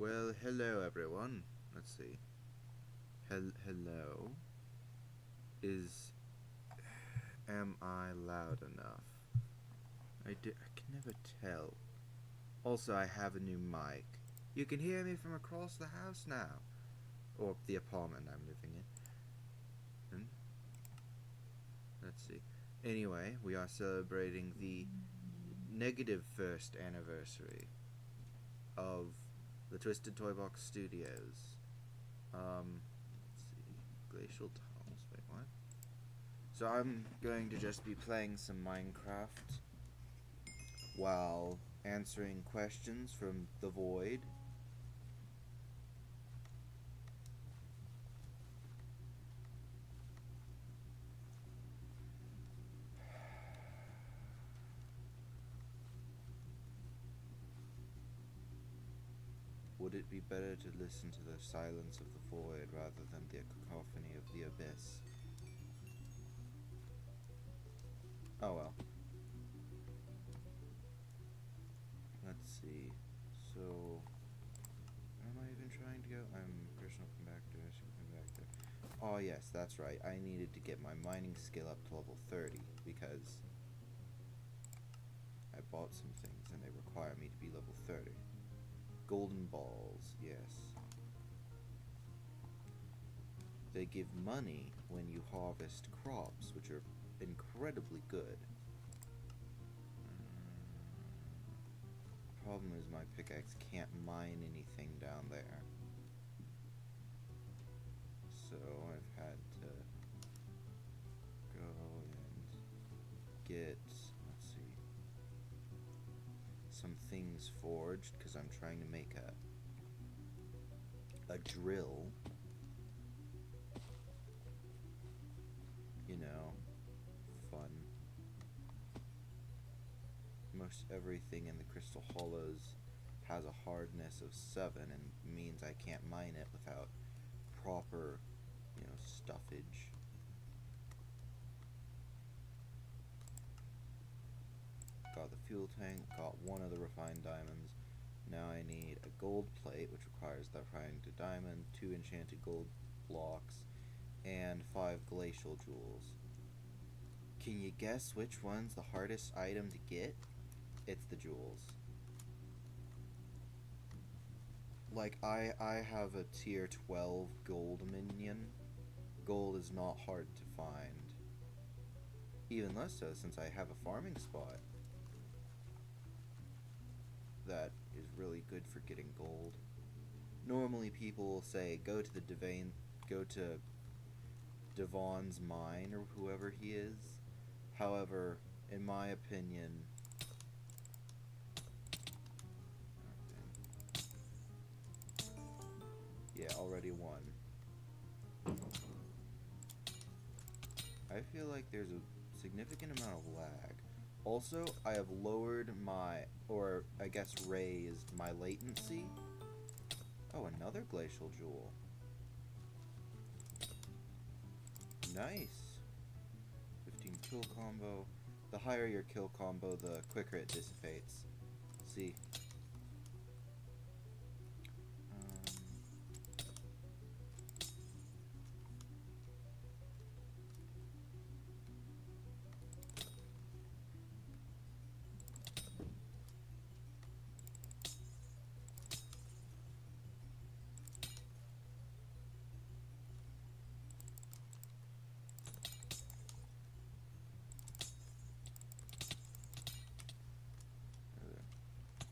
Well, hello everyone. Let's see. Hello. Is am I loud enough? I can never tell. Also, I have a new mic. You can hear me from across the house now, or the apartment I'm living in. Hmm? Let's see. Anyway, we are celebrating the negative first anniversary of the Twisted Toy Box Studios. Let's see. Glacial Tunnels. Wait, what? So I'm going to just be playing some Minecraft while answering questions from the void. Would it be better to listen to the silence of the void rather than the cacophony of the abyss? Oh well. Let's see. So, where am I even trying to go? I'm personal compactor, compactor. Oh yes, that's right. I needed to get my mining skill up to level 30 because I bought some things and they require me to be level 30. Golden balls, yes. They give money when you harvest crops, which are incredibly good. Problem is my pickaxe can't mine anything down there. So I've had to go and get, let's see, some things forged because I'm trying to make a drill. You know, fun. Most everything in the Crystal Hollows has a hardness of 7 and means I can't mine it without proper, stuffage. Got the fuel tank, got one of the refined diamonds. Now I need a gold plate, which requires the refined diamond, 2 enchanted gold blocks, and 5 glacial jewels. Can you guess which one's the hardest item to get? It's the jewels. Like, I have a tier 12 gold minion. Gold is not hard to find. Even less so since I have a farming spot that is really good for getting gold. Normally people will say go to Devon's mine or whoever he is. However, in my opinion, yeah, already won. I feel like there's a significant amount of lag. Also, I have lowered my, or I guess raised my latency. Oh, another glacial jewel. Nice. 15 kill combo. The higher your kill combo, the quicker it dissipates. See.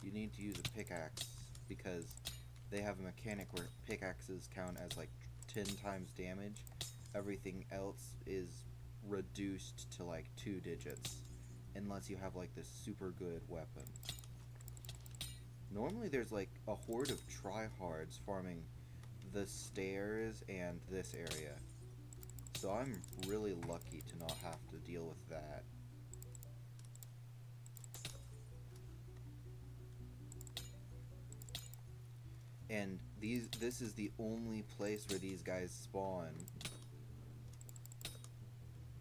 You need to use a pickaxe because they have a mechanic where pickaxes count as like 10 times damage. Everything else is reduced to like 2 digits unless you have like this super good weapon. Normally there's like a horde of tryhards farming the stairs and this area. So I'm really lucky to not have to deal with that. And this is the only place where these guys spawn.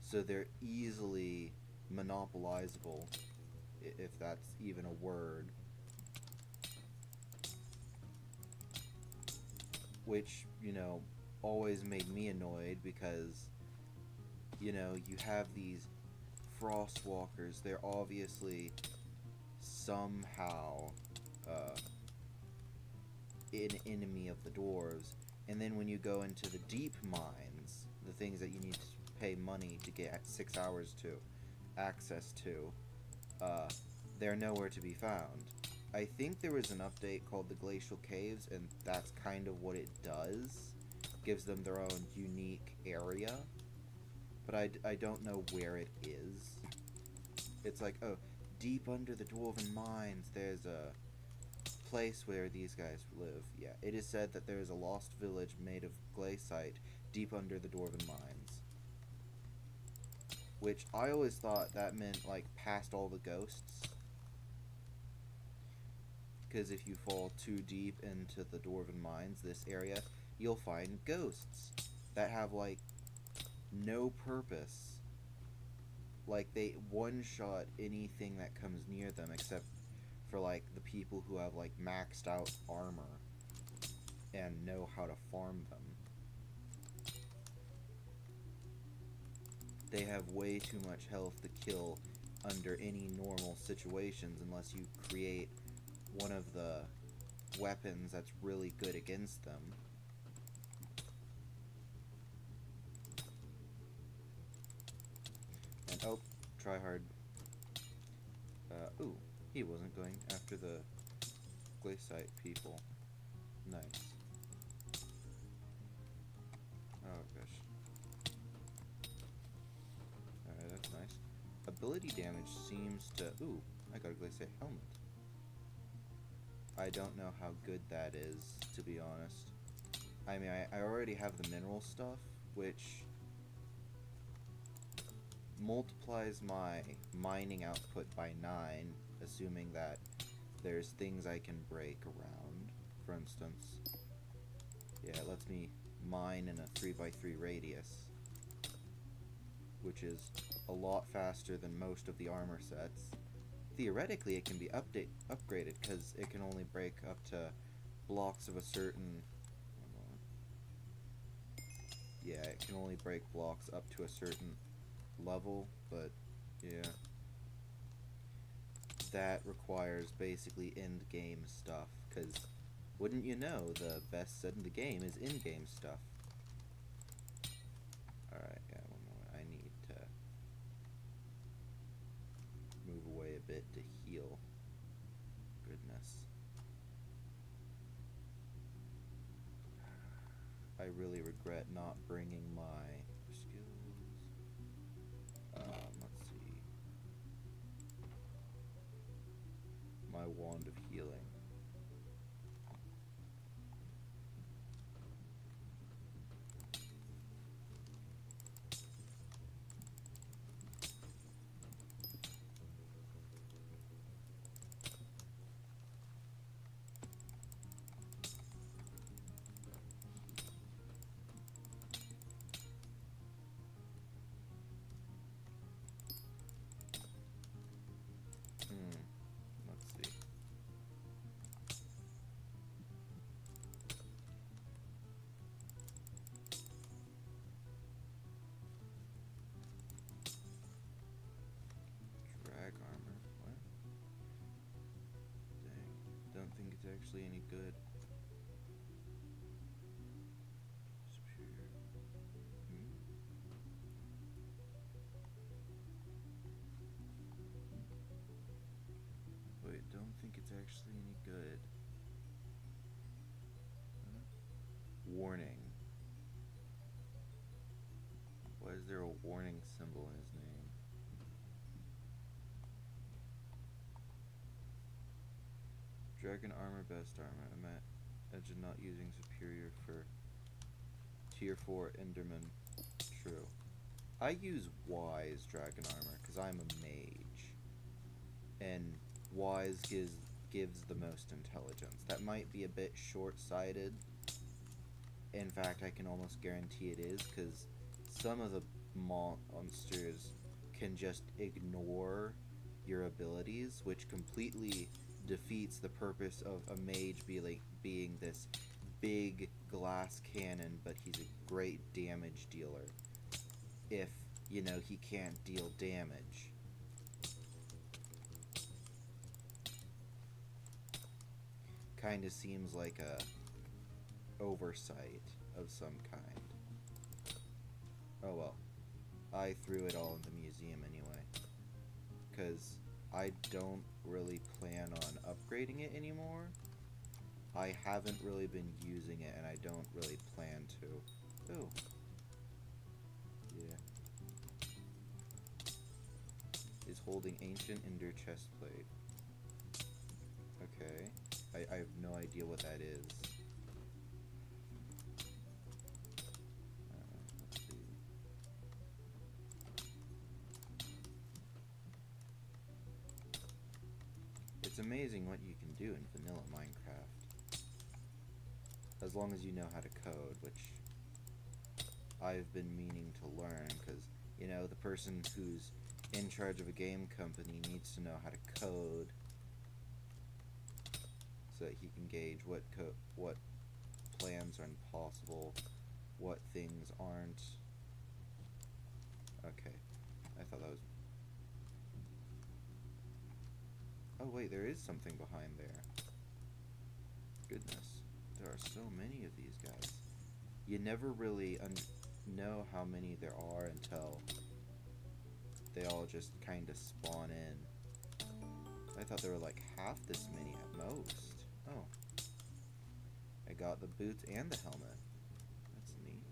So they're easily monopolizable, if that's even a word. which, always made me annoyed because, you have these Frostwalkers. They're obviously somehow an enemy of the dwarves. And then when you go into the deep mines, the things that you need to pay money to get 6 hours to access to, they're nowhere to be found. I think there was an update called the Glacial Caves, and that's kind of what it does. Gives them their own unique area. But I don't know where it is. It's like, oh, deep under the Dwarven Mines, there's a place where these guys live. Yeah, it is said that there is a lost village made of glaciite deep under the Dwarven Mines. Which I always thought that meant, like, past all the ghosts. Because if you fall too deep into the Dwarven Mines, this area, you'll find ghosts that have, like, no purpose. Like, they one-shot anything that comes near them, except for, like, the people who have, like, maxed out armor and know how to farm them. They have way too much health to kill under any normal situations unless you create one of the weapons that's really good against them. And oh, try hard. Ooh, he wasn't going after the glaciite people. Nice. Oh gosh. Alright, that's nice. Ability damage seems to... Ooh, I got a glaciite helmet. I don't know how good that is, to be honest. I mean, I already have the mineral stuff, which multiplies my mining output by 9, assuming that there's things I can break around, for instance. Yeah, it lets me mine in a 3x3 radius, which is a lot faster than most of the armor sets. Theoretically, it can be upgraded, because it can only break up to blocks of a certain... Yeah, it can only break blocks up to a certain level, but yeah. That requires basically end-game stuff, because wouldn't you know, the best set in the game is in-game stuff. Alright, yeah, one more. I need to move away a bit to heal. Goodness. I really regret not bringing my skills. Let's see. My wand of healing. Let's see. Drag armor. What? Dang. Don't think it's actually any good. Superior. Wait, don't think it's actually any good. Huh? Warning. Why is there a warning symbol in his name? Dragon armor, best armor. Imagine not using superior for tier 4 Enderman. True. I use Wise dragon armor because I'm a mage. And Wise gives the most intelligence. That might be a bit short-sighted. In fact, I can almost guarantee it is, because some of the monsters can just ignore your abilities, which completely defeats the purpose of a mage being this big glass cannon, but he's a great damage dealer. If, you know, he can't deal damage. Kinda seems like a oversight of some kind. Oh well. I threw it all in the museum anyway. Because I don't really plan on upgrading it anymore. I haven't really been using it, and I don't really plan to. Oh. Yeah. Is holding ancient Ender chestplate. Okay. I have no idea what that is. Let's see. It's amazing what you can do in vanilla Minecraft. As long as you know how to code, which I've been meaning to learn, because, you know, the person who's in charge of a game company needs to know how to code so that he can gauge what plans are impossible, what things aren't. Okay, I thought that was... Oh wait, there is something behind there. Goodness, there are so many of these guys. You never really know how many there are until they all just kind of spawn in. I thought there were like half this many at most. Oh. I got the boots and the helmet. That's neat.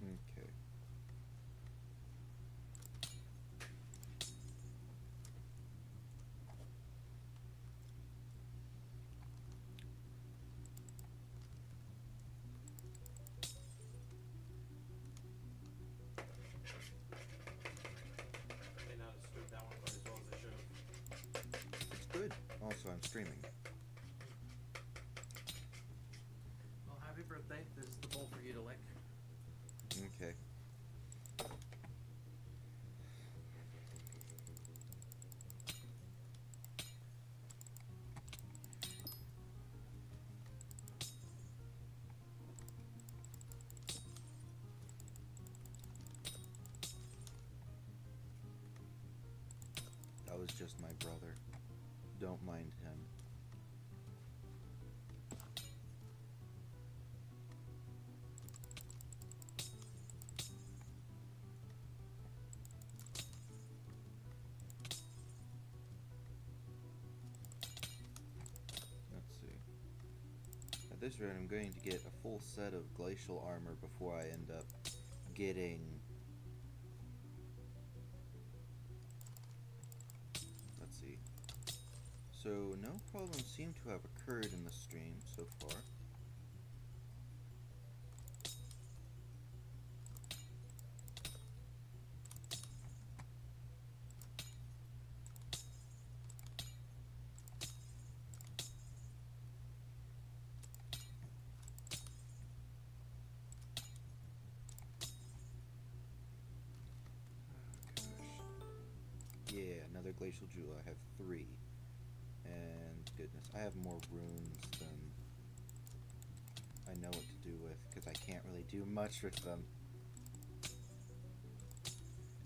Okay. May not have stood that one quite as well as I should have. It's good. Also, I'm streaming. Well, happy birthday. This is the bowl for you to lick. Okay. That was just my brother. Don't mind him. Let's see. At this rate, I'm going to get a full set of glacial armor before I end up getting... Let's see. So, no problems seem to have occurred in the stream so far. Yeah, another glacial jewel. I have 3. And good. goodness, I have more runes than I know what to do with, because I can't really do much with them.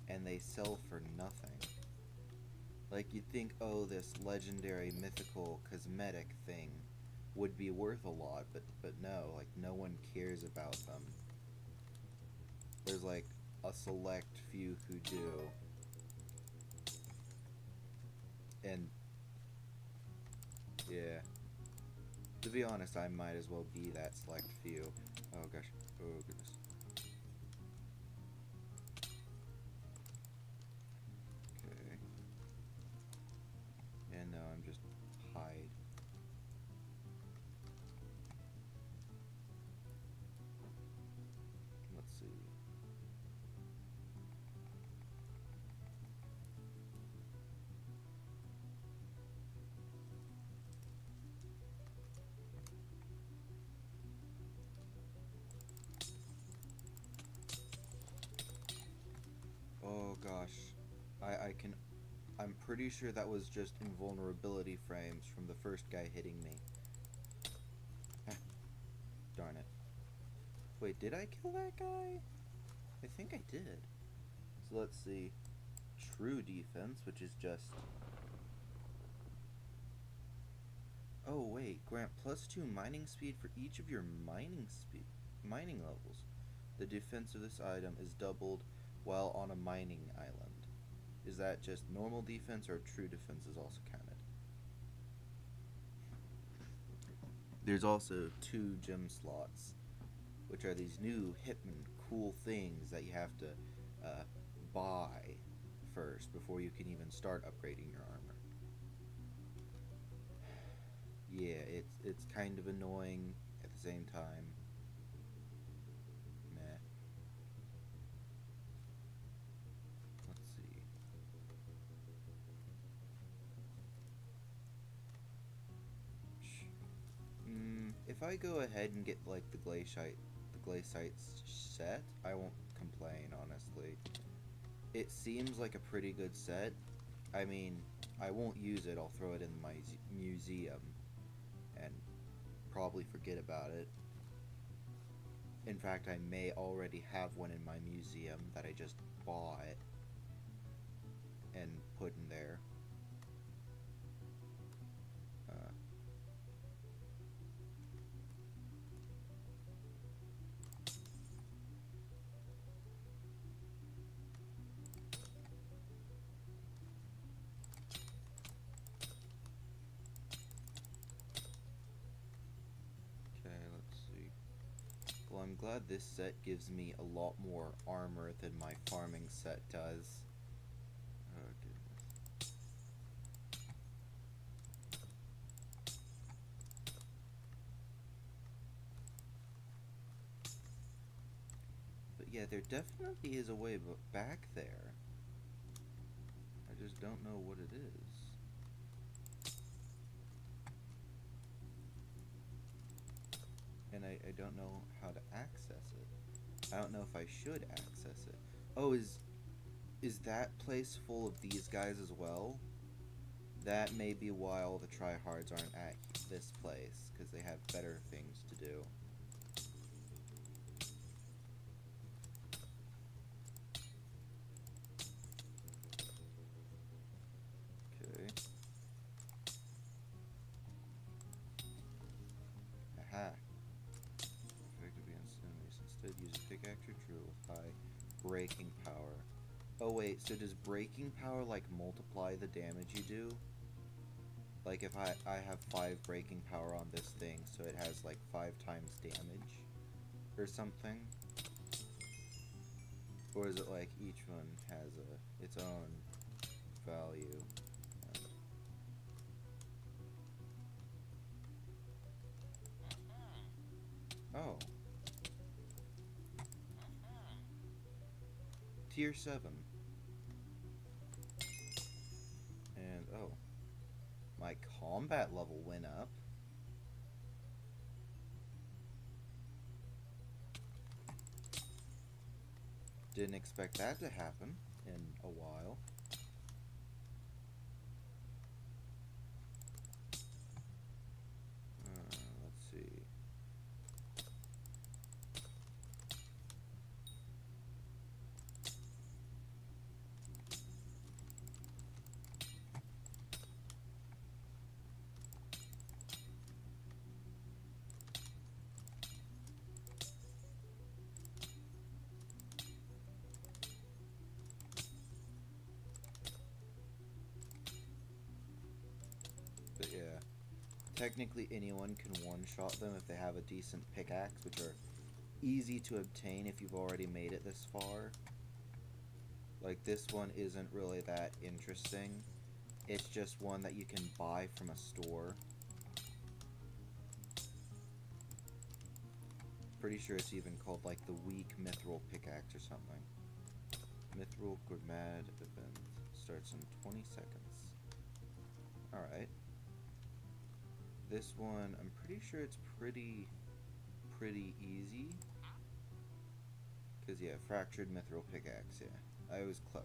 And they sell for nothing. Like, you'd think, oh, this legendary mythical cosmetic thing would be worth a lot, but no, like, no one cares about them. There's like a select few who do. And yeah, to be honest, I might as well be that select few. Oh gosh, oh goodness. Okay. And now I'm just hide. Let's see. Oh gosh. I'm pretty sure that was just invulnerability frames from the first guy hitting me. Darn it. Wait, did I kill that guy? I think I did. So let's see. True defense, which is just... Oh wait, grant +2 mining speed for each of your mining levels. The defense of this item is doubled while on a mining island. Is that just normal defense, or true defense is also counted? There's also 2 gem slots, which are these new hip and cool things that you have to buy first before you can even start upgrading your armor. Yeah, it's kind of annoying at the same time. Meh. Let's see. If I go ahead and get like the glaciite set, I won't complain, honestly. It seems like a pretty good set. I mean, I won't use it, I'll throw it in my museum and probably forget about it. In fact, I may already have one in my museum that I just bought and put in there. Well, I'm glad this set gives me a lot more armor than my farming set does. Oh, goodness. But yeah, there definitely is a way back there. I just don't know what it is. And I don't know how to access it. I don't know if I should access it. Oh, is that place full of these guys as well? That may be why all the tryhards aren't at this place, because they have better things to do. Okay. Aha. Effective against enemies. Instead, use a pickaxe or drill with high breaking power. Oh wait, so does breaking power like multiply the damage you do? Like if I have 5 breaking power on this thing, so it has like 5 times damage or something? Or is it like each one has its own value? Oh. Tier 7. And oh. My combat level went up. Didn't expect that to happen in a while. technically anyone can one-shot them if they have a decent pickaxe, which are easy to obtain if you've already made it this far. Like, this one isn't really that interesting. It's just one that you can buy from a store. Pretty sure it's even called, like, the weak mithril pickaxe or something. Mithril Gourmand event starts in 20 seconds. Alright. This one, I'm pretty sure it's pretty easy. Because, yeah, fractured mithril pickaxe, yeah. I was close.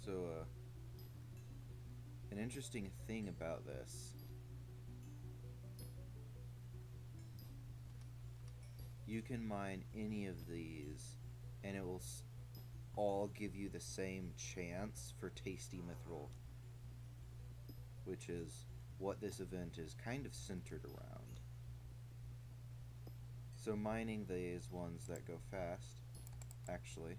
So, an interesting thing about this, you can mine any of these, and it will all give you the same chance for tasty mithril, which is what this event is kind of centered around. So mining these ones that go fast, actually.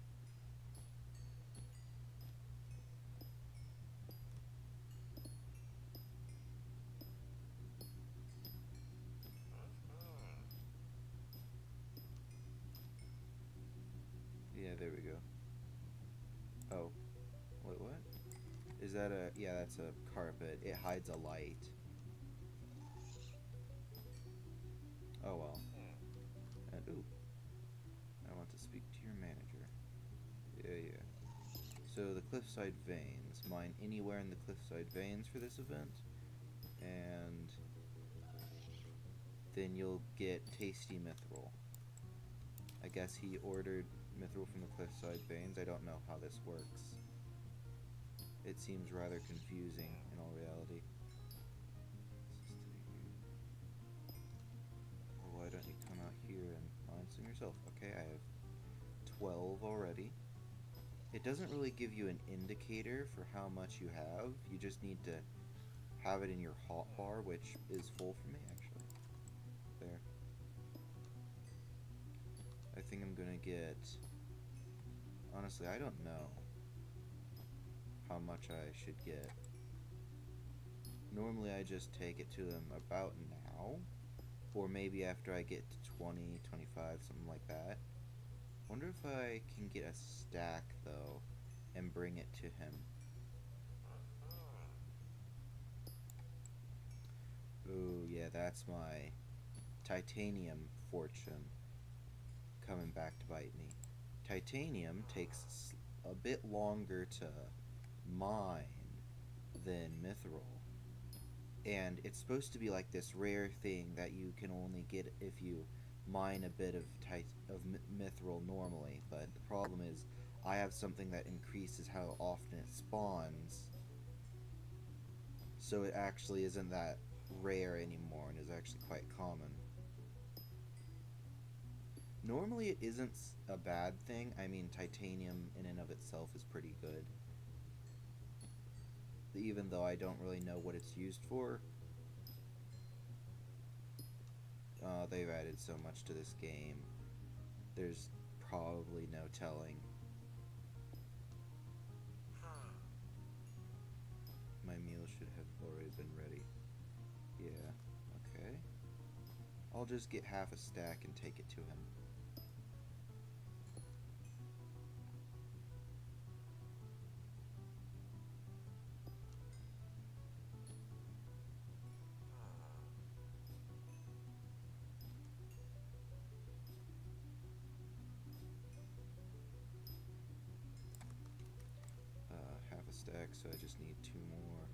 Yeah, there we go. Oh. Wait, what? Is that a... Yeah, that's a carpet. It hides a light. Oh, well. And, ooh. I want to speak to your manager. Yeah, yeah. So, the Cliffside Veins. Mine anywhere in the Cliffside Veins for this event. And... then you'll get tasty mithril. I guess he ordered mithril from the Cliffside Veins. I don't know how this works. It seems rather confusing in all reality. Or why don't you come out here and mine some yourself? Okay, I have 12 already. It doesn't really give you an indicator for how much you have. You just need to have it in your hotbar, which is full for me, actually. There. I think I'm gonna get... Honestly, I don't know how much I should get. Normally I just take it to them about now, or maybe after I get to 20, 25, something like that. Wonder if I can get a stack, though, and bring it to him. Ooh, yeah, that's my titanium fortune coming back to bite me. Titanium takes a bit longer to mine than mithril, and it's supposed to be like this rare thing that you can only get if you mine a bit of mithril normally. But the problem is I have something that increases how often it spawns, so it actually isn't that rare anymore and is actually quite common. Normally it isn't a bad thing. I mean, titanium in and of itself is pretty good, even though I don't really know what it's used for. They've added so much to this game. There's probably no telling. My meal should have already been ready. Yeah, okay. I'll just get half a stack and take it to him. Half a stack, so I just need 2 more.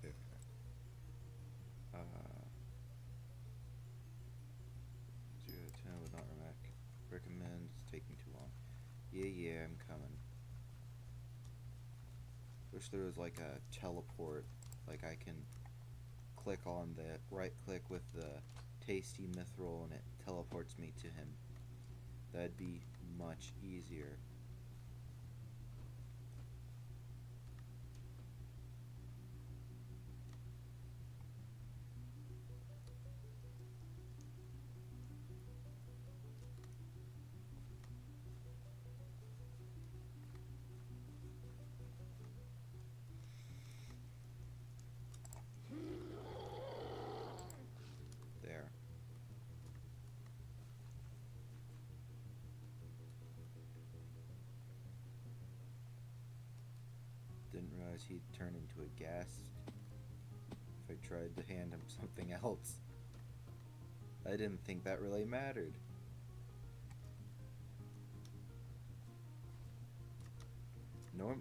There. 0 to 10 would not recommend. It's taking too long. Yeah, I'm coming. Wish there was like a teleport, like I can click on the right click with the tasty mithril and it teleports me to him. That'd be much easier. didn't realize he'd turn into a ghast if I tried to hand him something else. I didn't think that really mattered.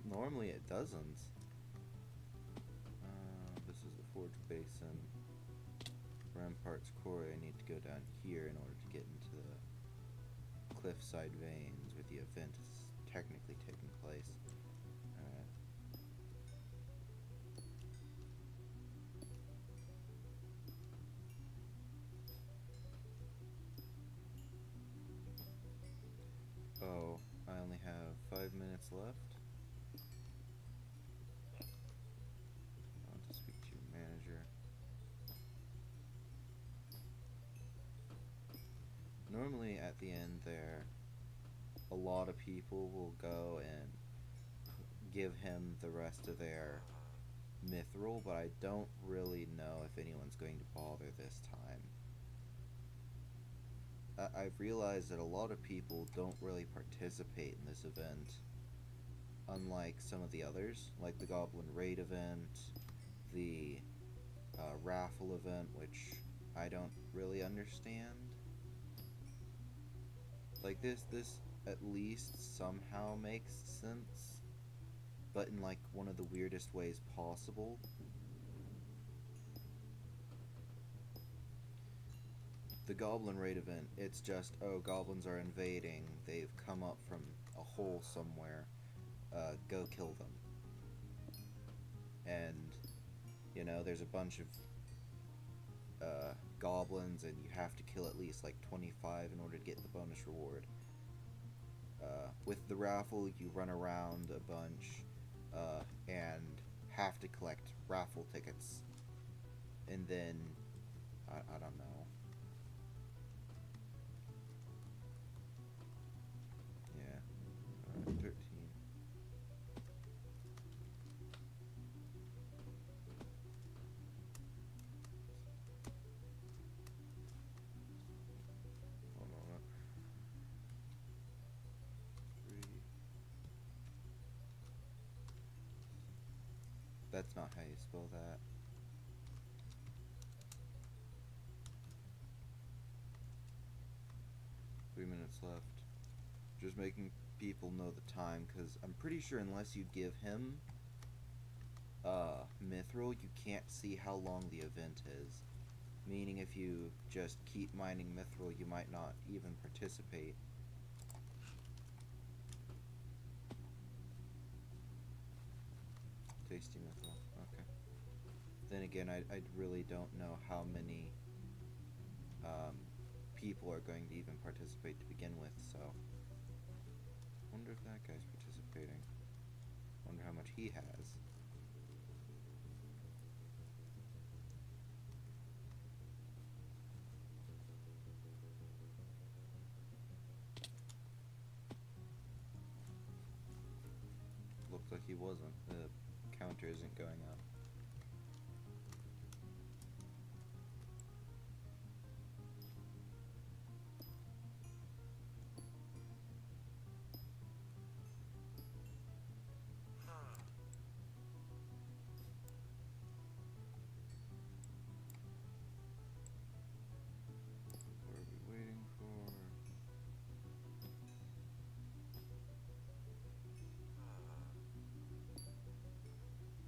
Normally it doesn't. This is the Forge Basin. Rampart's Quarry. I need to go down here in order to get into the cliffside veins where the event is technically taking place. Oh, I only have 5 minutes left. I want to speak to your manager. Normally at the end there, a lot of people will go and give him the rest of their mithril, but I don't really know if anyone's going to bother this time. I've realized that a lot of people don't really participate in this event, unlike some of the others, like the Goblin Raid event, the raffle event, which I don't really understand. Like this at least somehow makes sense, but in like one of the weirdest ways possible. The Goblin Raid event, it's just, oh, goblins are invading, they've come up from a hole somewhere, go kill them. And, you know, there's a bunch of goblins, and you have to kill at least like 25 in order to get the bonus reward. With the raffle, you run around a bunch and have to collect raffle tickets. And then, I don't know. Yeah. 13. Hold on. 3. That's not how you spell that. Three minutes left. Just making people know the time, because I'm pretty sure unless you give him mithril, you can't see how long the event is. Meaning if you just keep mining mithril, you might not even participate. Tasty mithril, okay. Then again, I really don't know how many people are going to even participate to begin with, so wonder if that guy's participating. Wonder how much he has. Looks like he wasn't. The counter isn't going up. What are we waiting for?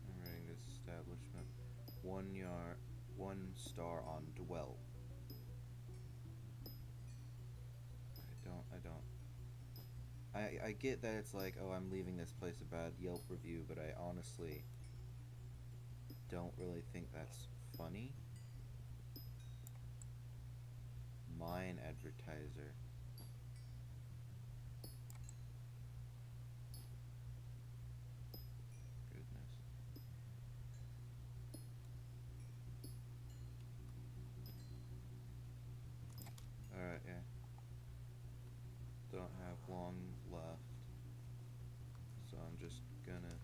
I'm rating this establishment 1 star on Dwell. I get that it's like, oh, I'm leaving this place a bad Yelp review, but I honestly don't really think that's funny. Mine advertiser. Goodness. Alright, yeah. Don't have long left, so I'm just gonna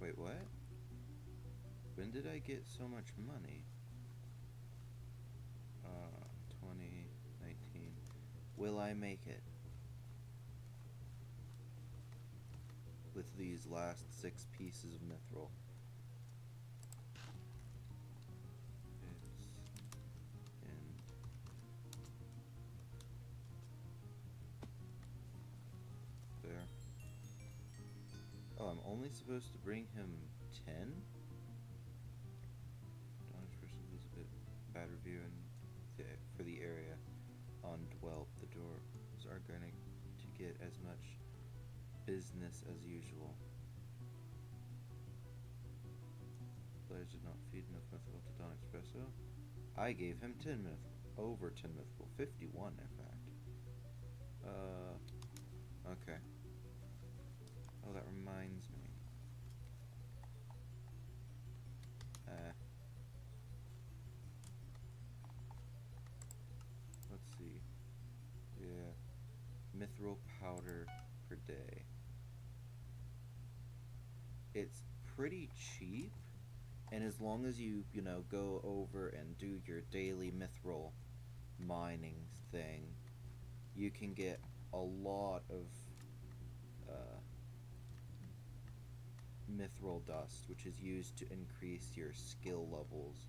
wait, what? When did I get so much money? 2019. Will I make it? With these last 6 pieces of mithril. It's in. There. Oh, I'm only supposed to bring him 10? Donnish person leaves a bit bad review for the area on Dwelp. The doors are going to get as much business as usual. Players did not feed enough mithril to Don Espresso. I gave him 10 mithril. Over 10 mithril. 51, in fact. Okay. Oh, that reminds me. Let's see. Yeah. Mithril powder per day. It's pretty cheap, and as long as you know, go over and do your daily mithril mining thing, you can get a lot of mithril dust, which is used to increase your skill levels.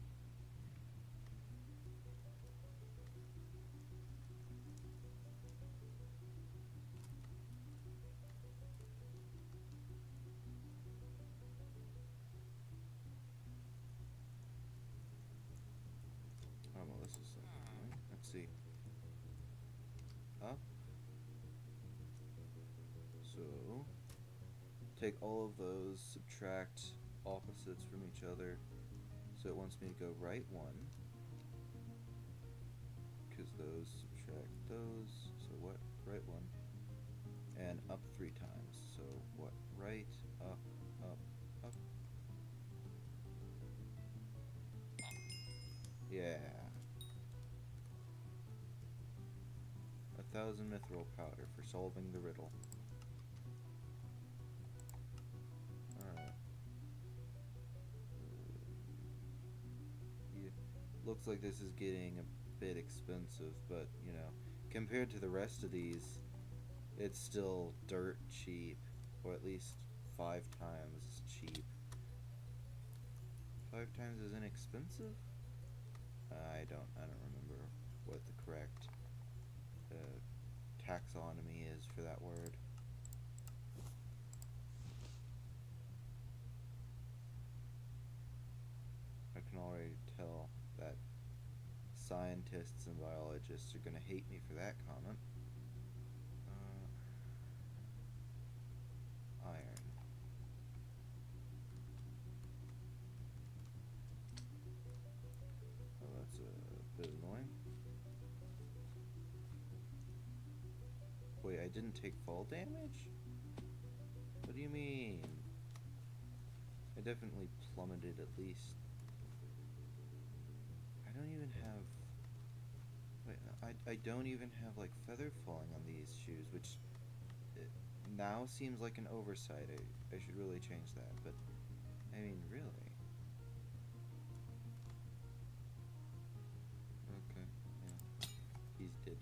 Oh, well, this is something. Let's see. Up. So, take all of those, subtract opposites from each other. So it wants me to go right 1. Because those subtract those. So what? Right 1. And up 3 times. So what? Right, up, up, up. Yeah. 1,000 mithril powder for solving the riddle. Alright. Yeah. Looks like this is getting a bit expensive, but, you know, compared to the rest of these, it's still dirt cheap. Or at least 5 times cheap. 5 times is inexpensive? I don't remember what the correct taxonomy is for that word. I can already tell that scientists and biologists are gonna hate me for that comment. Iron. Oh, that's a bit annoying. Wait, I didn't take fall damage? What do you mean? I definitely plummeted at least. I don't even have... Wait, I don't even have, like, feather falling on these shoes, which now seems like an oversight. I should really change that, but, I mean, really? Okay, yeah. He's dead.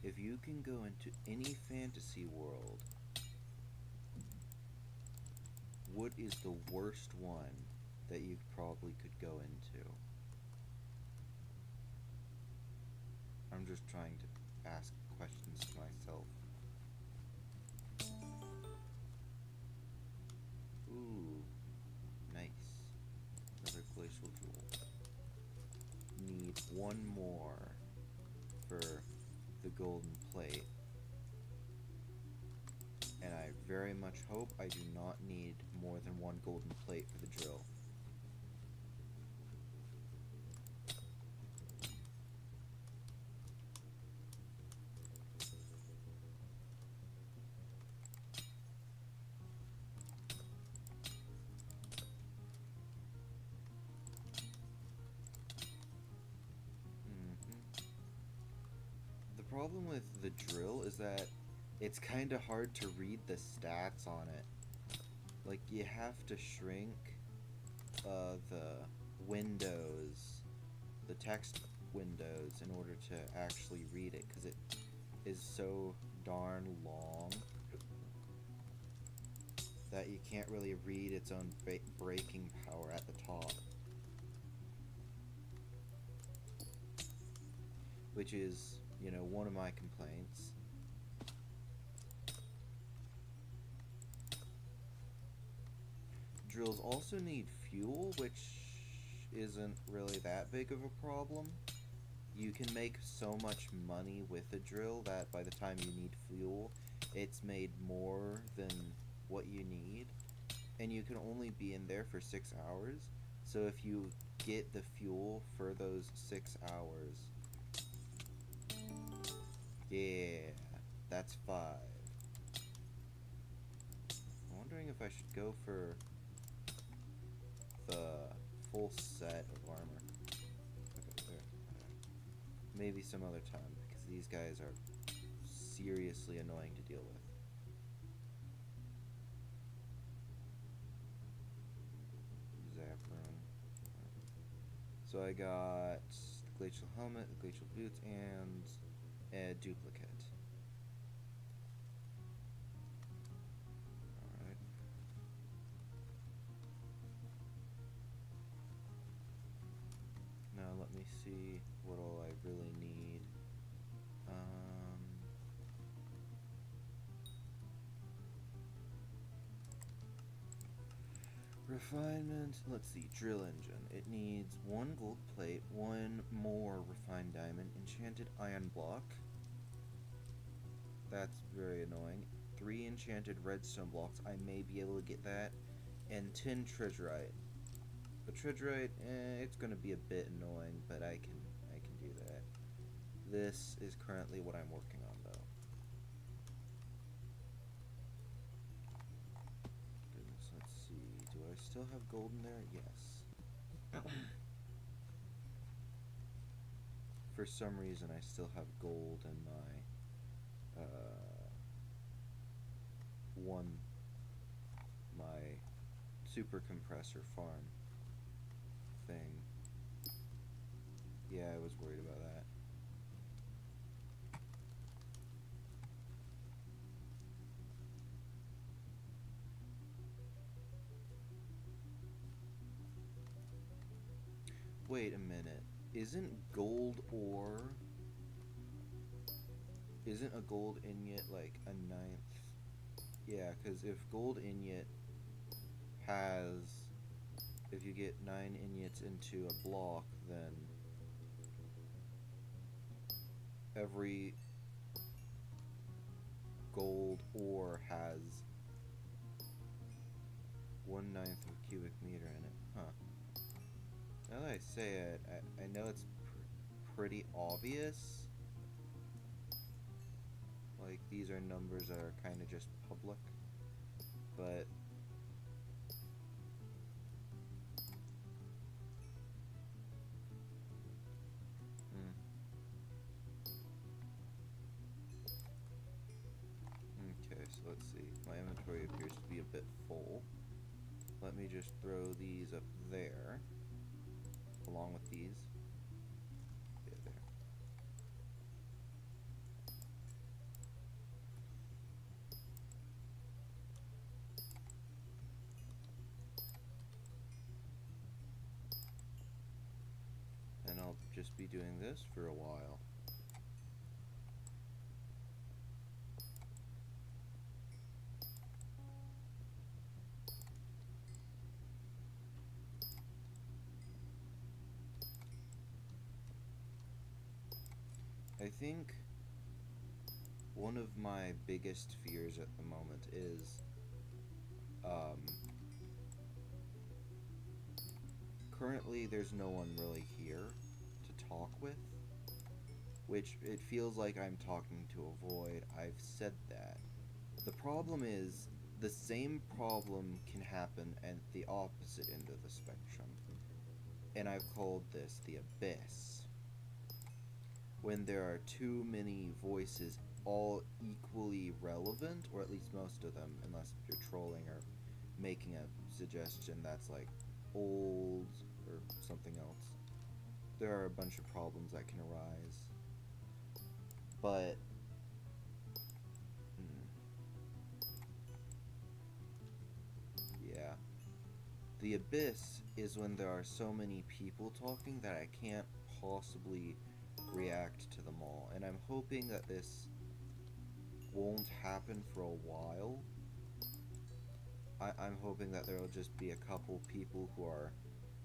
If you can go into any fantasy world, what is the worst one that you probably could go into? I'm just trying to ask questions to myself. Ooh, nice. Another glacial jewel. Need 1 more for the golden plate. very much hope I do not need more than one golden plate for the drill. The problem with the drill is that it's kind of hard to read the stats on it. Like, you have to shrink the windows, the text windows, in order to actually read it, because it is so darn long that you can't really read its own braking power at the top. Which is, you know, one of my complaints. Drills also need fuel, which isn't really that big of a problem. You can make so much money with a drill that by the time you need fuel, it's made more than what you need. And you can only be in there for 6 hours. So if you get the fuel for those 6 hours, yeah, that's 5. I'm wondering if I should go for the full set of armor. Okay, there. Maybe some other time, because these guys are seriously annoying to deal with. Zapron. So I got the glacial helmet, the glacial boots, and a duplicate. Alright. Now let me see what all I really need. Refinement, let's see, drill engine. It needs 1 gold plate, 1 more refined diamond, enchanted iron block. That's very annoying. 3 enchanted redstone blocks, I may be able to get that. And 10 treasurite. The treasurite, it's gonna be a bit annoying, but I can do that. This is currently what I'm working on, though. Goodness, let's see. Do I still have gold in there? Yes. For some reason, I still have gold in my my super compressor farm thing. Yeah, I was worried about that. Wait a minute. Isn't gold ore... Isn't a gold ingot like a 9th? Yeah, because if gold ingot has... If you get 9 ingots into a block, then every gold ore has 1/9 of a cubic meter in it. Huh. Now that I say it, I know it's pretty obvious. Like, these are numbers that are kind of just public. But... Okay, so let's see. My inventory appears to be a bit full. Let me just throw these up there, along with these. Yeah, there. And I'll just be doing this for a while. I think one of my biggest fears at the moment is um, currently there's no one really here to talk with, which it feels like I'm talking to a void. I've said that. The problem is the same problem can happen at the opposite end of the spectrum, and I've called this the abyss. When there are too many voices all equally relevant, or at least most of them, unless you're trolling or making a suggestion that's like old or something else. There are a bunch of problems that can arise. But yeah. The abyss is when there are so many people talking that I can't possibly react to them all. And I'm hoping that this won't happen for a while. I'm hoping that there will just be a couple people who are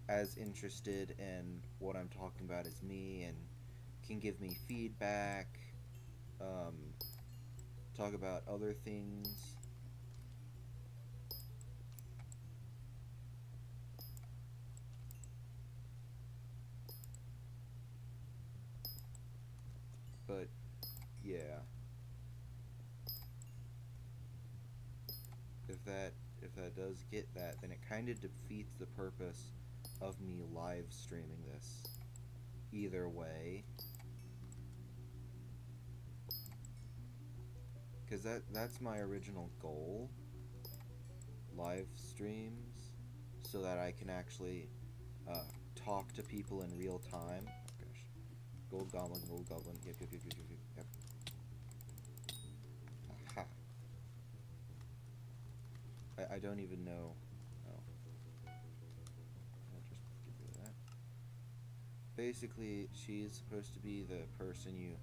as interested in what I'm talking about as me and can give me feedback, um, talk about other things. But yeah, if that does get that, then it kind of defeats the purpose of me live streaming this. Either way, because that's my original goal. Live streams, so that I can actually talk to people in real time. Oh gosh, gold goblin, gold goblin. Yep, yep, yep, yep, yep, yep. Aha. I don't even know. Oh. I'll just get rid of that. Basically, she's supposed to be the person you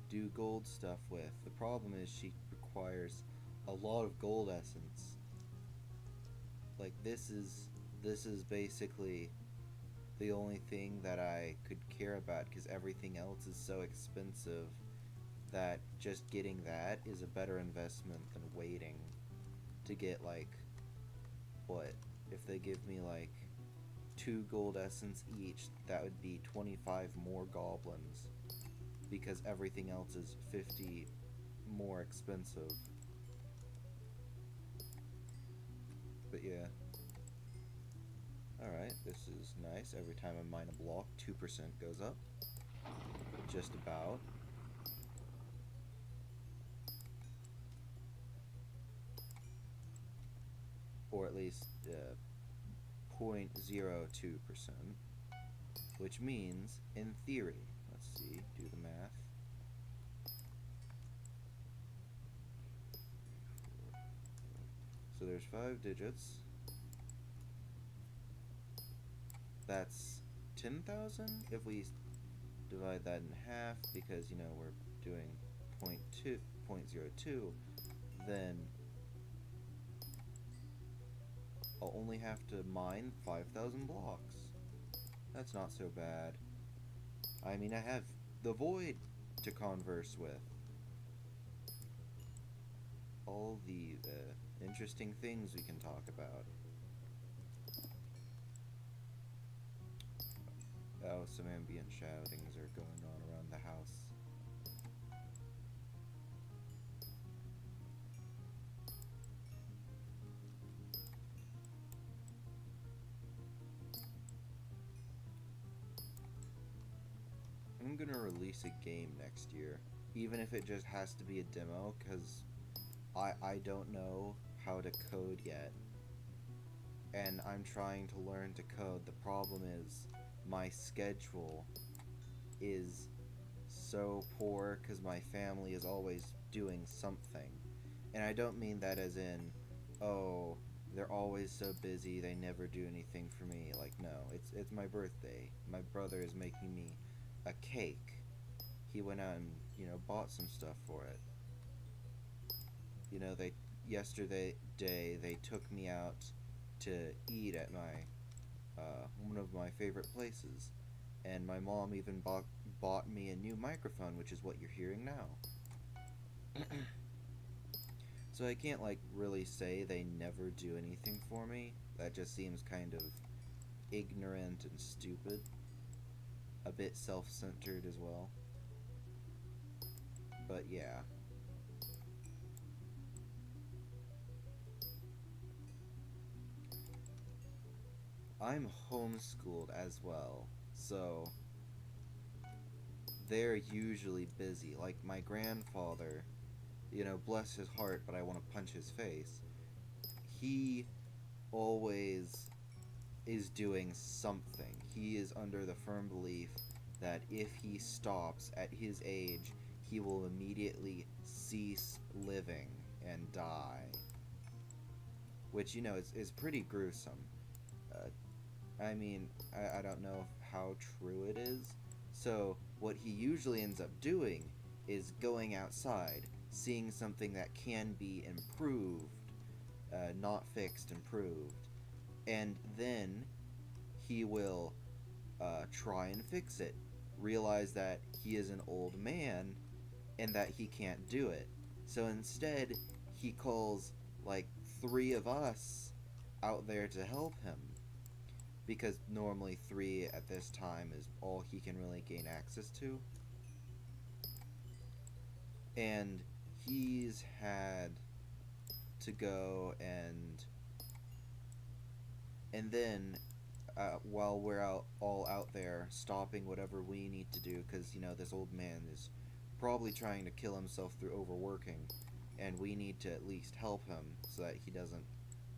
do gold stuff with. The problem is she requires a lot of gold essence. Like this is basically the only thing that I could care about because everything else is so expensive that just getting that is a better investment than waiting to get like what if they give me like 2 gold essence each, that would be 25 more goblins because everything else is 50 more expensive. But yeah. Alright, this is nice. Every time I mine a block, 2% goes up. Just about. Or at least 0.02%. Which means, in theory, let's see, do the math. So there's 5 digits. That's 10,000 if we divide that in half, because, you know, we're doing 0.02, then I'll only have to mine 5,000 blocks. That's not so bad. I mean, I have the void to converse with. All the interesting things we can talk about. Oh, some ambient shoutings are going on around the house. I'm gonna release a game next year, even if it just has to be a demo, because I don't know how to code yet. And I'm trying to learn to code. The problem is my schedule is so poor because my family is always doing something. And I don't mean that as in, oh, they're always so busy, they never do anything for me. Like, no, it's my birthday. My brother is making me a cake. He went out and, you know, bought some stuff for it. You know, yesterday they took me out to eat at my one of my favorite places, and my mom even bought me a new microphone, which is what you're hearing now. So I can't, like, really say they never do anything for me. That just seems kind of ignorant and stupid. A bit self-centered as well. But yeah. I'm homeschooled as well, so they're usually busy. Like my grandfather, you know, bless his heart, but I want to punch his face. He always is doing something. He is under the firm belief that if he stops at his age, he will immediately cease living and die. Which, you know, is pretty gruesome. Uh, I mean, I don't know how true it is. So, what he usually ends up doing is going outside, seeing something that can be improved, not fixed, improved, and then he will try and fix it. Realize that he is an old man and that he can't do it. So instead, he calls like three of us out there to help him. Because normally three at this time is all he can really gain access to. And he's had to go and then while we're all out there stopping whatever we need to do, because you know this old man is probably trying to kill himself through overworking, and we need to at least help him so that he doesn't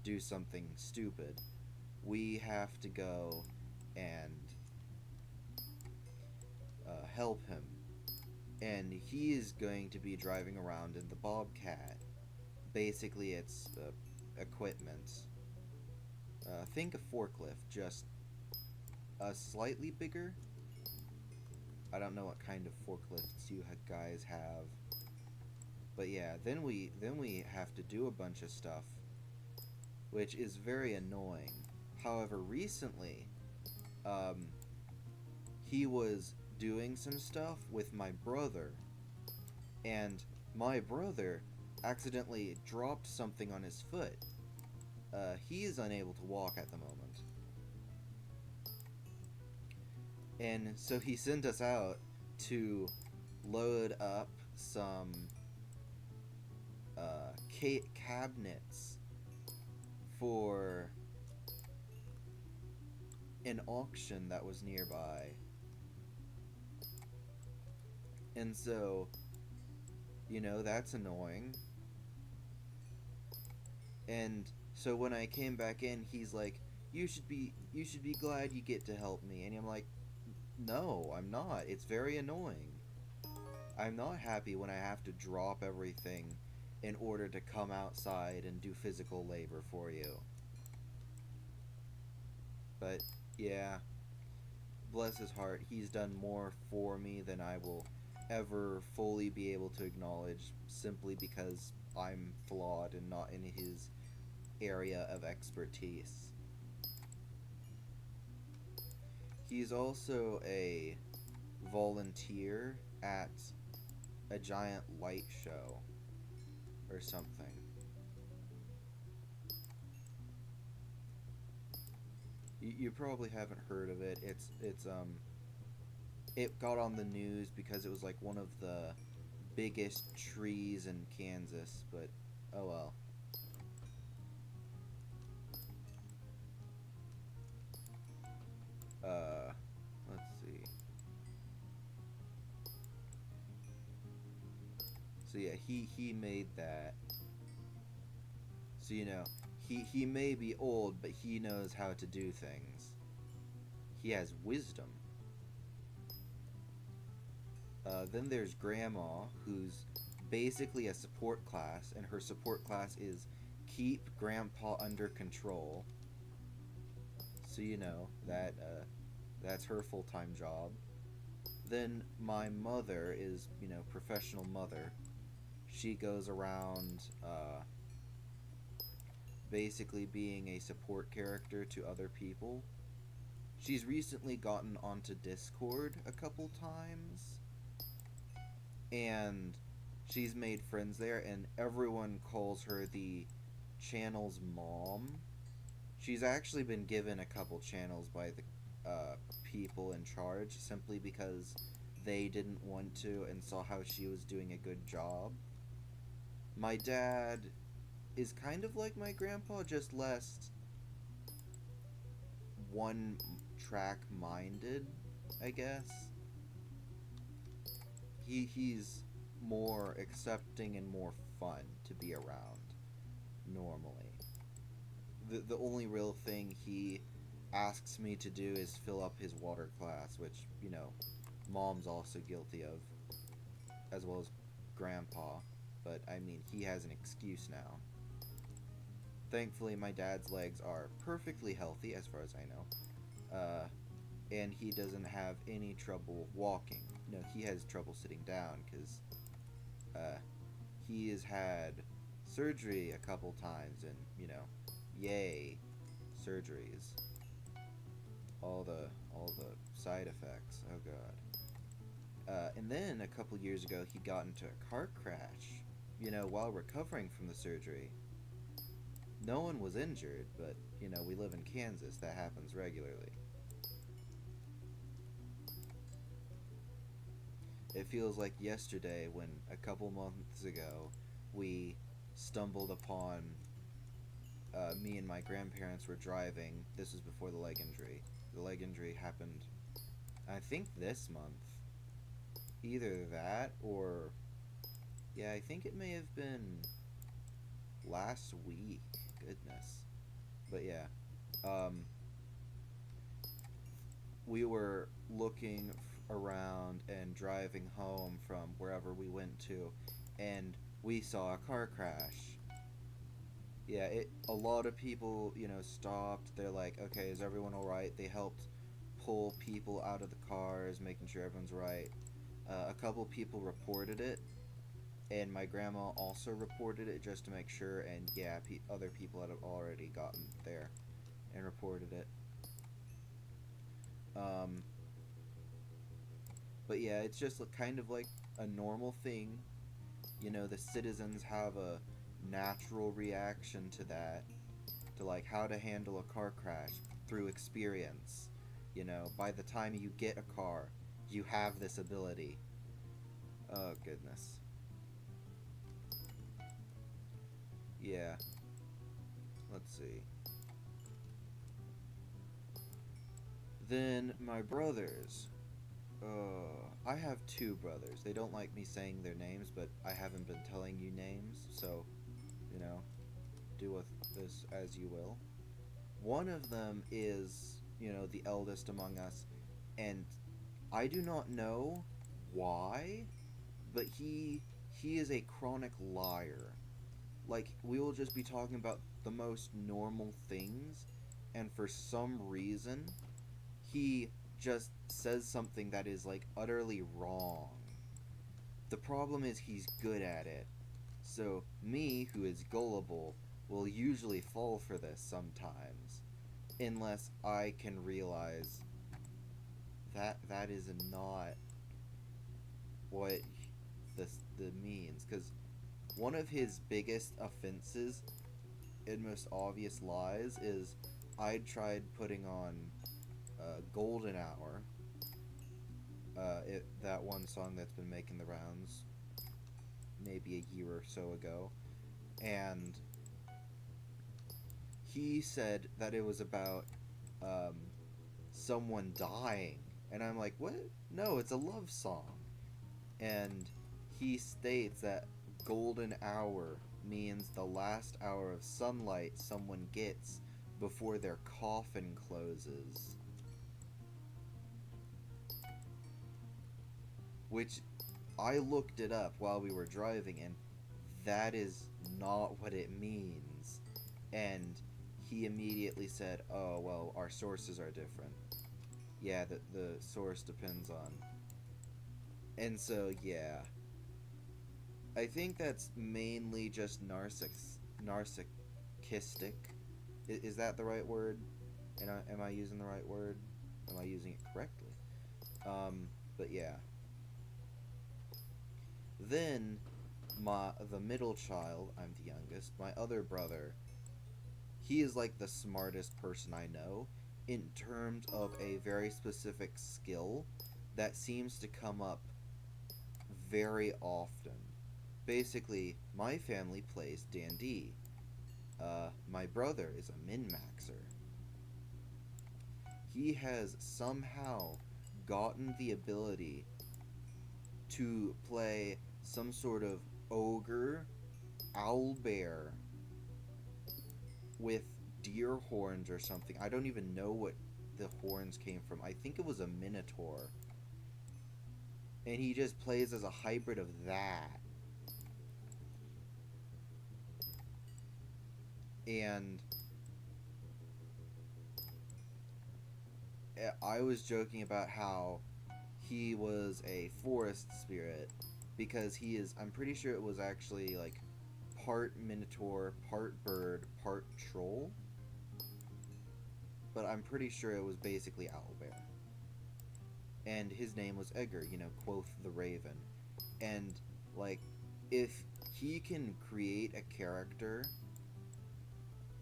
do something stupid. We have to go and help him, and he is going to be driving around in the Bobcat. Basically, it's equipment. Think a forklift, just slightly bigger. I don't know what kind of forklifts you guys have, but yeah. Then we have to do a bunch of stuff, which is very annoying. However, recently, um, he was doing some stuff with my brother, and my brother accidentally dropped something on his foot. He is unable to walk at the moment. And so he sent us out to load up some cabinets for an auction that was nearby. And so, you know, that's annoying. And so when I came back in, he's like, you should be glad you get to help me." And I'm like, "No, I'm not. It's very annoying. I'm not happy when I have to drop everything in order to come outside and do physical labor for you." But yeah, bless his heart, he's done more for me than I will ever fully be able to acknowledge, simply because I'm flawed and not in his area of expertise. He's also a volunteer at a giant light show or something. You probably haven't heard of it. It got on the news because it was like one of the biggest trees in Kansas, but oh well. Let's see. So yeah, he made that. So you know, he may be old, but he knows how to do things. He has wisdom. Then there's Grandma, who's basically a support class, and her support class is keep Grandpa under control. So you know that's her full-time job. Then my mother is, you know, professional mother. She goes around basically being a support character to other people. She's recently gotten onto Discord a couple times, and she's made friends there, and everyone calls her the channel's mom. She's actually been given a couple channels by the people in charge simply because they didn't want to and saw how she was doing a good job. My dad is kind of like my grandpa, just less one track minded, I guess. He's more accepting and more fun to be around normally. The only real thing he asks me to do is fill up his water class, which, mom's also guilty of, as well as grandpa. But I mean, he has an excuse now. Thankfully, my dad's legs are perfectly healthy, as far as I know. And he doesn't have any trouble walking. No, he has trouble sitting down because he has had surgery a couple times, and yay, surgeries. All the side effects. Oh god. And then a couple years ago, he got into a car crash. While recovering from the surgery. No one was injured, but we live in Kansas. That happens regularly. It feels like yesterday when a couple months ago we stumbled upon me and my grandparents were driving. This was before the leg injury. The leg injury happened, I think, this month. Either that or, yeah, I think it may have been last week. Goodness. But yeah, we were looking around and driving home from wherever we went to, and we saw a car crash. Yeah, a lot of people, stopped. They're like, okay, is everyone alright? They helped pull people out of the cars, making sure everyone's right. A couple people reported it, and my grandma also reported it just to make sure, and yeah, other people had already gotten there and reported it. But yeah, it's just kind of like a normal thing. The citizens have a natural reaction to that, to like how to handle a car crash through experience. By the time you get a car, you have this ability. Oh, goodness. Yeah. Let's see. Then my brothers. I have two brothers. They don't like me saying their names, but I haven't been telling you names, so, do with this as you will. One of them is, the eldest among us, and I do not know why, but he is a chronic liar. Like, we will just be talking about the most normal things, and for some reason, he just says something that is, like, utterly wrong. The problem is he's good at it. So, me, who is gullible, will usually fall for this sometimes. Unless I can realize that is not what the means. Because one of his biggest offenses and most obvious lies is I tried putting on Golden Hour, that one song that's been making the rounds maybe a year or so ago, and he said that it was about someone dying, and I'm like, what? No, it's a love song. And he states that golden hour means the last hour of sunlight someone gets before their coffin closes. Which I looked it up while we were driving, and that is not what it means. And he immediately said, oh, well, our sources are different. Yeah, the source depends on. And so, yeah. I think that's mainly just narcissistic. Is that the right word? And am I using the right word? Am I using it correctly? But yeah. Then the middle child, I'm the youngest, my other brother, he is like the smartest person I know in terms of a very specific skill that seems to come up very often. Basically, my family plays D&D. My brother is a min-maxer. He has somehow gotten the ability to play some sort of ogre, owlbear with deer horns or something. I don't even know what the horns came from. I think it was a minotaur. And he just plays as a hybrid of that. And I was joking about how he was a forest spirit because he is, I'm pretty sure it was actually like part minotaur, part bird, part troll. But I'm pretty sure it was basically owlbear. And his name was Edgar, Quoth the Raven. And, like, if he can create a character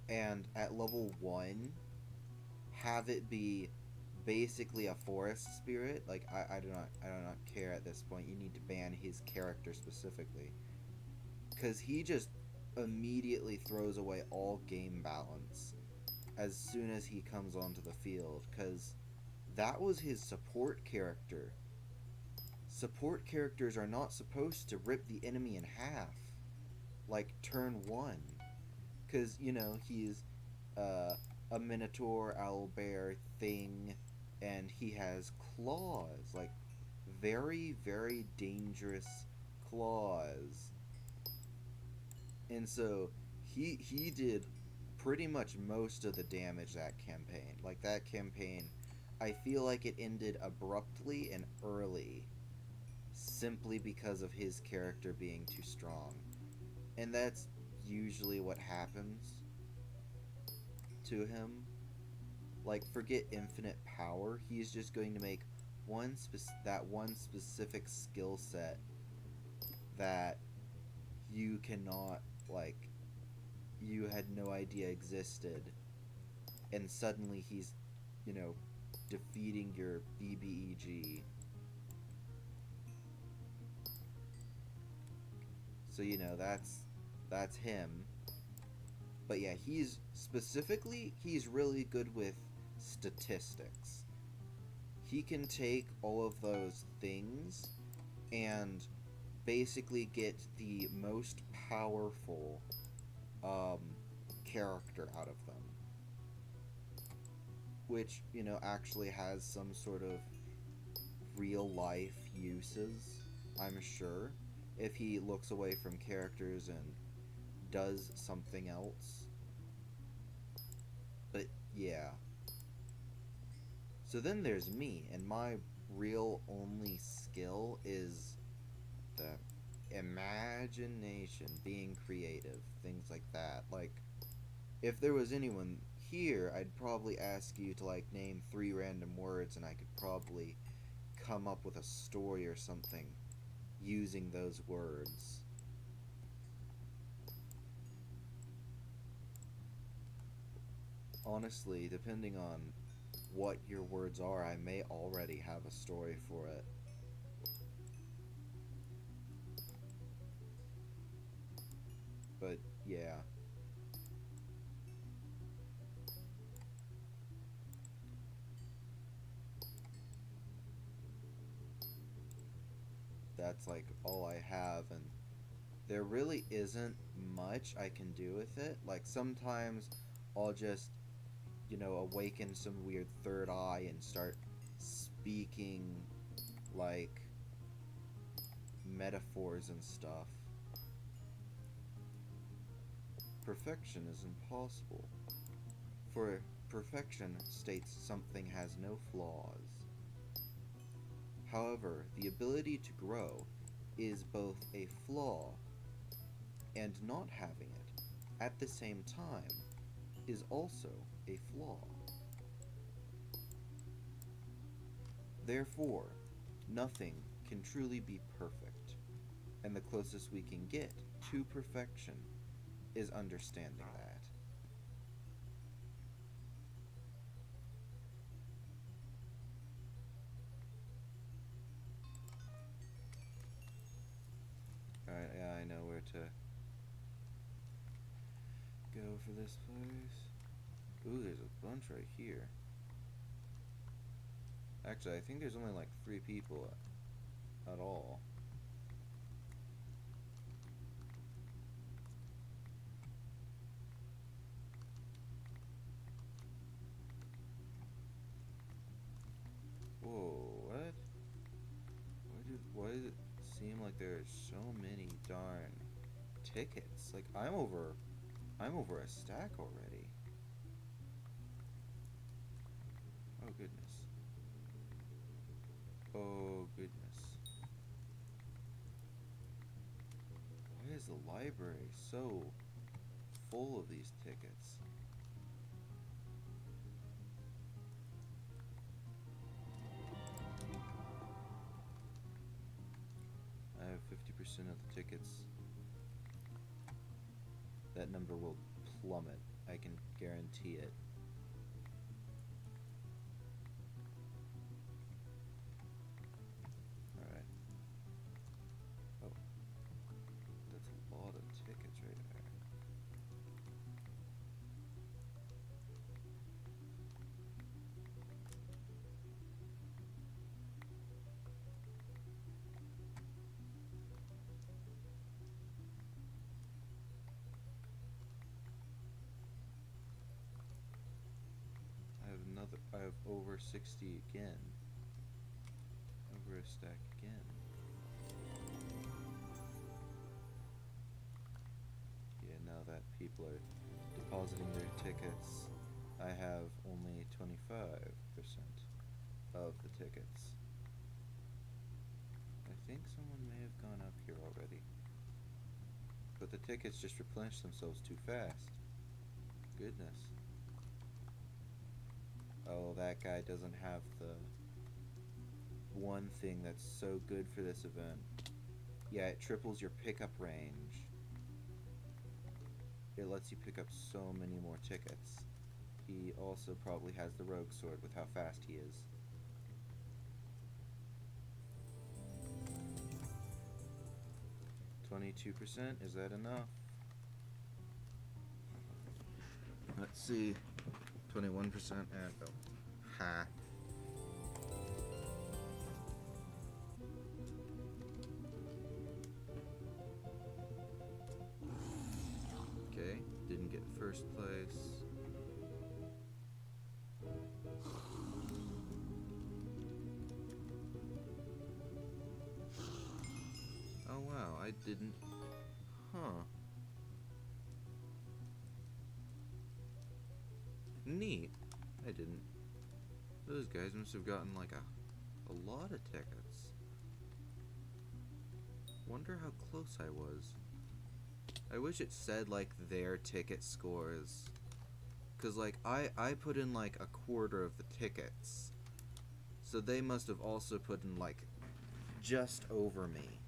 and at level 1 have it be basically a forest spirit, like, I do not care at this point. You need to ban his character specifically. Because he just immediately throws away all game balance as soon as he comes onto the field, because that was his support character. Support characters are not supposed to rip the enemy in half, like turn 1. Because, he's a minotaur, owlbear thing, and he has claws, like very, very dangerous claws. And so he did pretty much most of the damage that campaign. Like, that campaign, I feel like it ended abruptly and early simply because of his character being too strong. And that's usually what happens to him. Like, forget infinite power. He's just going to make that one specific skill set that you cannot, like, you had no idea existed, and suddenly he's, defeating your BBEG. So, that's him. But yeah, he's really good with statistics. He can take all of those things and basically get the most powerful character out of them, which actually has some sort of real life uses, I'm sure, if he looks away from characters and does something else. But yeah, so then there's me, and my real only skill is the imagination, being creative, things like that. Like, if there was anyone here, I'd probably ask you to, like, name 3 random words, and I could probably come up with a story or something using those words. Honestly, depending on what your words are, I may already have a story for it. But yeah. That's like all I have, and there really isn't much I can do with it. Like, sometimes I'll just, awaken some weird third eye and start speaking, like, metaphors and stuff. Perfection is impossible, for perfection states something has no flaws. However, the ability to grow is both a flaw, and not having it at the same time is also a flaw. Therefore, nothing can truly be perfect. And the closest we can get to perfection is understanding that. Alright, yeah, I know where to go for this place. Ooh, there's a bunch right here. Actually, I think there's only like 3 people at all. Whoa, what? Why does it seem like there are so many darn tickets? Like I'm over a stack already. Oh goodness. Oh goodness. Why is the library so full of these tickets? I have 50% of the tickets. That number will plummet. I can guarantee it. Alright. Oh. That's a lot of tickets right there. I have over 60 again. Over a stack again. Yeah, now that people are depositing their tickets, I have only 25% of the tickets. I think someone may have gone up here already. But the tickets just replenish themselves too fast. Goodness. Oh, that guy doesn't have the one thing that's so good for this event. Yeah, it triples your pickup range. It lets you pick up so many more tickets. He also probably has the rogue sword with how fast he is. %, is that enough? Let's see. 21% and oh. Ha. Okay, didn't get first place. Oh wow, I didn't. Huh. Neat. I didn't. Those guys must have gotten like a lot of tickets. Wonder how close I was. I wish it said like their ticket scores. Cause like I put in like a quarter of the tickets. So they must have also put in like just over me.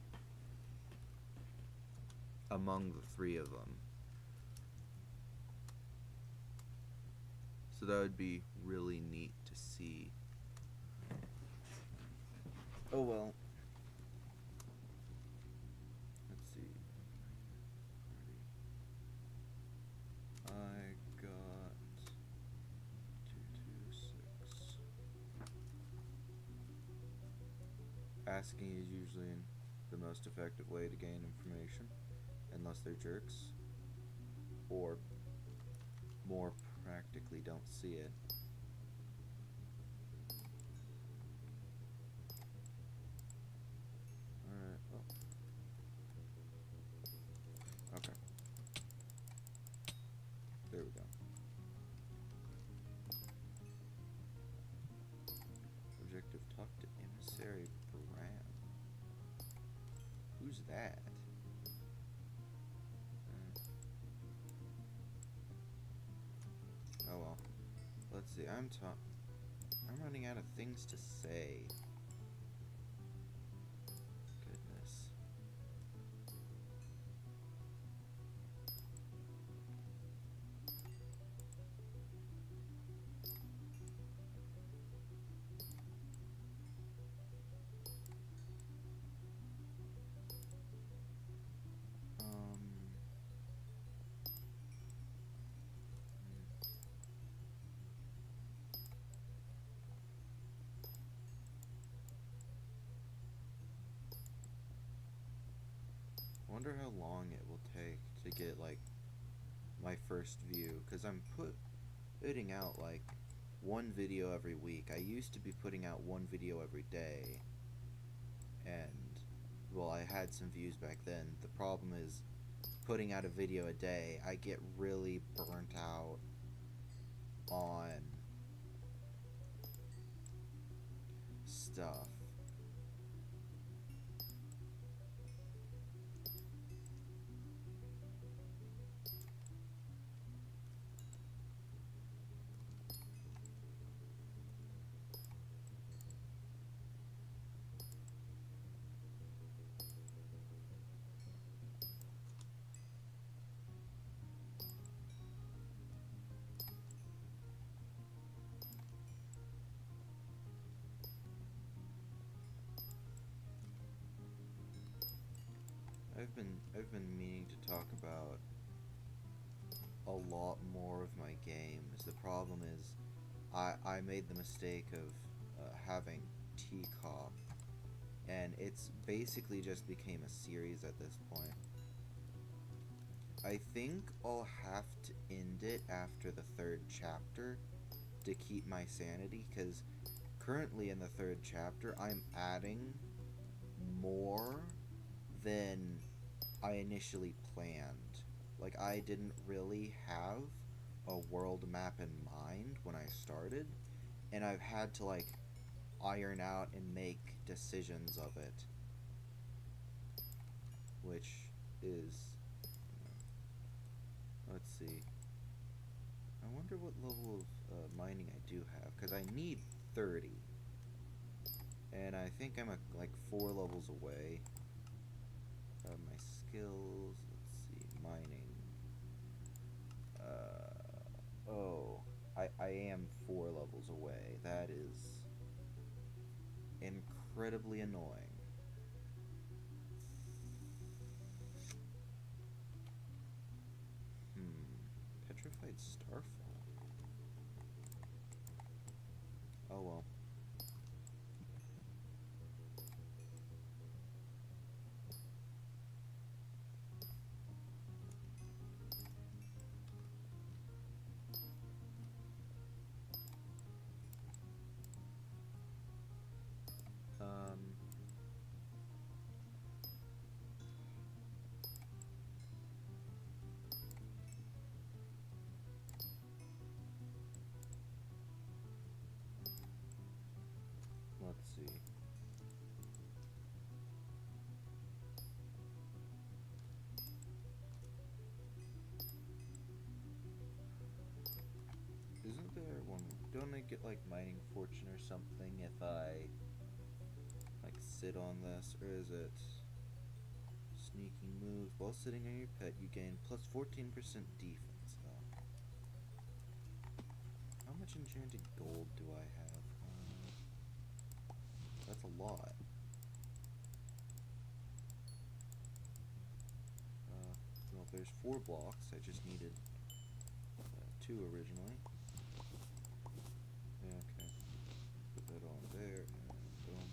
Among the 3 of them. So that would be really neat to see. Oh well. Let's see. I got 226. Asking is usually the most effective way to gain information, unless they're jerks, or more practically don't see it. Alright, well. Okay. There we go. Objective, talk to Emissary Bram. Who's that? Oh well. Let's see, I'm running out of things to say. Goodness. wonder how long it will take to get, like, my first view. Because I'm putting out, like, one video every week. I used to be putting out one video every day. And, well, I had some views back then. The problem is, putting out a video a day, I get really burnt out on stuff. I've been meaning to talk about a lot more of my games. The problem is, I made the mistake of having TCOP, and it's basically just became a series at this point. I think I'll have to end it after the third chapter to keep my sanity, because currently in the third chapter, I'm adding more than I initially planned. Like, I didn't really have a world map in mind when I started, and I've had to, like, iron out and make decisions of it, which is, let's see, I wonder what level of mining I do have, because I need 30, and I think I'm like 4 levels away. My skills, let's see, mining. Oh, I am 4 levels away. That is incredibly annoying. Petrified Starfall. Oh well. Let's see. Isn't there one? Don't I get like mining fortune or something if I like sit on this, or is it sneaking moves while sitting on your pet? You gain plus 14% defense. Oh. How much enchanted gold do I have? That's a lot. Well, there's 4 blocks. I just needed 2 originally. Yeah, okay. Put that on there, and boom.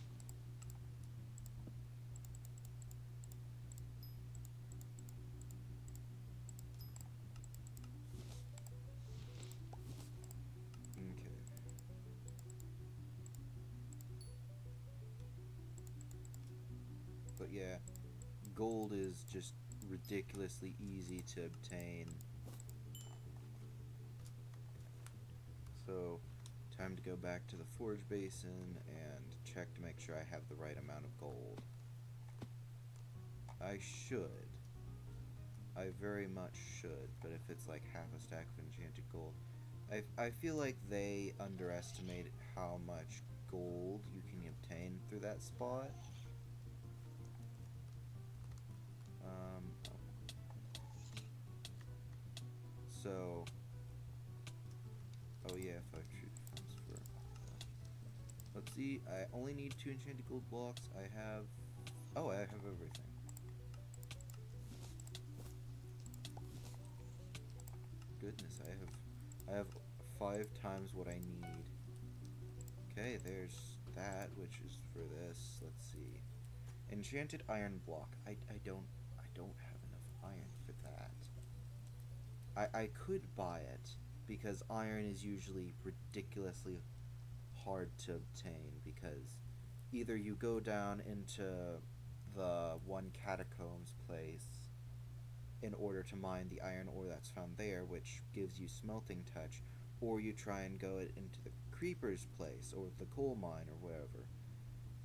Okay. But yeah, gold is just ridiculously easy to obtain. So, time to go back to the forge basin and check to make sure I have the right amount of gold. I should. I very much should, but if it's like half a stack of enchanted gold, I feel like they underestimated how much gold you can obtain through that spot. So, oh yeah, 5 true defense for. Let's see, I only need 2 enchanted gold blocks. I have, oh, I have everything. Goodness, I have 5 times what I need. Okay, there's that, which is for this. Let's see, enchanted iron block. I don't don't have enough iron for that. I could buy it, because iron is usually ridiculously hard to obtain, because either you go down into the one catacombs place in order to mine the iron ore that's found there, which gives you smelting touch, or you try and go into the creeper's place or the coal mine or wherever.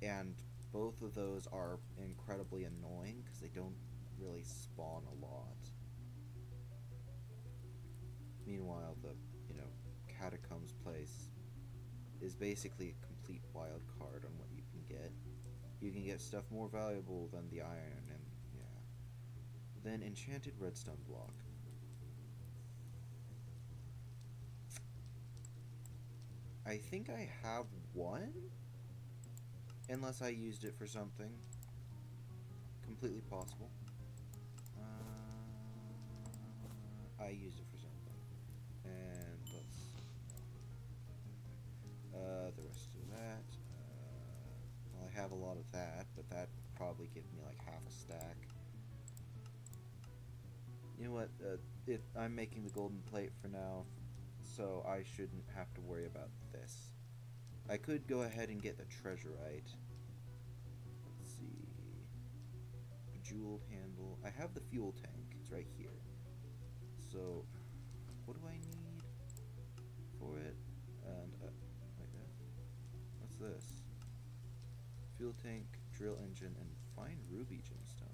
And both of those are incredibly annoying because they don't really spawn a lot. Meanwhile, the, catacombs place is basically a complete wild card on what you can get. You can get stuff more valuable than the iron, and yeah. Then enchanted redstone block. I think I have one? Unless I used it for something. Completely possible. I used it for something. And let's... the rest of that. Well, I have a lot of that, but that would probably give me like half a stack. You know what? I'm making the golden plate for now, so I shouldn't have to worry about this. I could go ahead and get the treasurite. Let's see. Bejeweled handle. I have the fuel tank. It's right here. So, what do I need for it? And, wait, what's this? Fuel tank, drill engine, and fine ruby gemstone.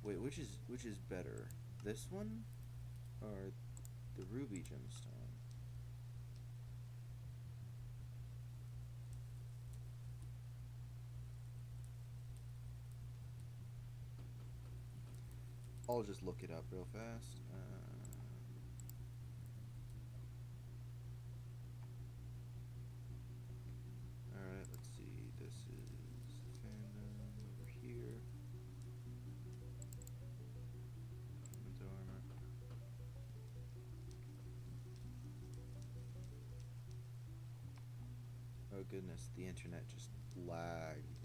Wait, which is better? This one? Or the ruby gemstone? I'll just look it up real fast. Alright, let's see. This is fandom over here. Armor. Oh goodness, the internet just lagged.